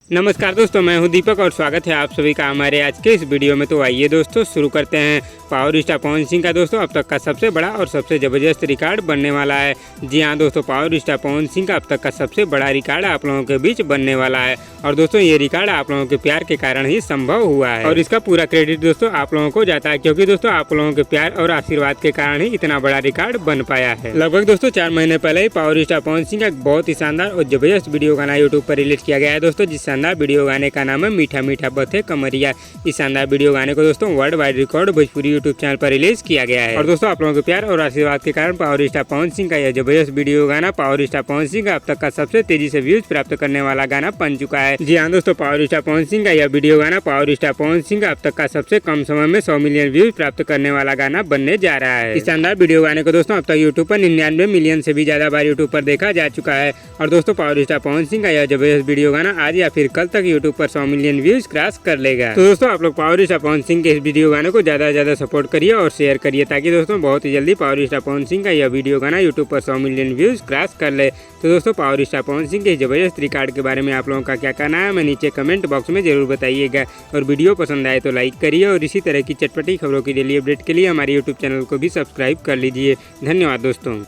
नमस्कार दोस्तों, मैं हूं दीपक और स्वागत है आप सभी का हमारे आज के इस वीडियो में। तो आइए दोस्तों शुरू करते हैं। पावर स्टार पवन सिंह का दोस्तों अब तक का सबसे बड़ा और सबसे ज़बरदस्त रिकॉर्ड बनने वाला है। जी हां दोस्तों, पावर स्टार पवन सिंह का अब तक का सबसे बड़ा रिकॉर्ड आप लोगों के बीच बनने वाला है। और दोस्तों ये रिकॉर्ड आप लोगों के प्यार के कारण ही संभव हुआ है और इसका पूरा क्रेडिट दोस्तों आप लोगों को जाता है, क्योंकि दोस्तों आप लोगों के प्यार और आशीर्वाद के कारण ही इतना बड़ा रिकॉर्ड बन पाया है। लगभग दोस्तों 4 महीने पहले ही पावर स्टार पवन सिंह का बहुत ही शानदार और जबरदस्त वीडियो गाना यूट्यूब पर रिलीज किया गया है दोस्तों, जिस शानदार वीडियो गाने का नाम है मीठा मीठा बथे कमरिया। इस शानदार वीडियो गाने को दोस्तों world wide record Bhojpuri YouTube channel पर रिलीज किया गया है। और दोस्तों आप लोगों के प्यार और आशीर्वाद के कारण पावर स्टार पवन सिंह का यह जबरदस्त वीडियो गाना पावर स्टार पवन सिंह का अब तक का सबसे तेजी से व्यूज प्राप्त करने वाला गाना बन चुका है। जी हाँ दोस्तों, पावर स्टार पवन सिंह का यह वीडियो गाना पावर स्टार पवन सिंह का अब तक का सबसे कम समय में 100 मिलियन व्यूज प्राप्त करने वाला गाना बनने जा रहा है। इस शानदार वीडियो गाने को दोस्तों अब तक यूट्यूब पर 99 मिलियन से भी ज्यादा बार यूट्यूब पर देखा जा चुका है। और दोस्तों पावर स्टार पवन सिंह का यह जबरदस्त वीडियो गाना आज या फिर कल तक यूट्यूब पर 100 मिलियन व्यूज क्रॉस कर लेगा। तो दोस्तों आप लोग पावर स्टार पवन सिंह के इस वीडियो गाने को ज्यादा से ज्यादा सपोर्ट करिए और शेयर करिए, ताकि दोस्तों बहुत ही जल्दी पावर स्टार पवन सिंह का यह वीडियो गाना यूट्यूब पर 100 मिलियन व्यूज क्रॉस कर ले। तो दोस्तों पावर स्टार पवन सिंह के जबरदस्त रिकॉर्ड के बारे में आप लोगों का क्या कहना है, मैं नीचे कमेंट बॉक्स में जरूर बताइएगा। और वीडियो पसंद आए तो लाइक करिए और इसी तरह की चटपटी खबरों की डेली अपडेट के लिए हमारे यूट्यूब चैनल को भी सब्सक्राइब कर लीजिए। धन्यवाद दोस्तों।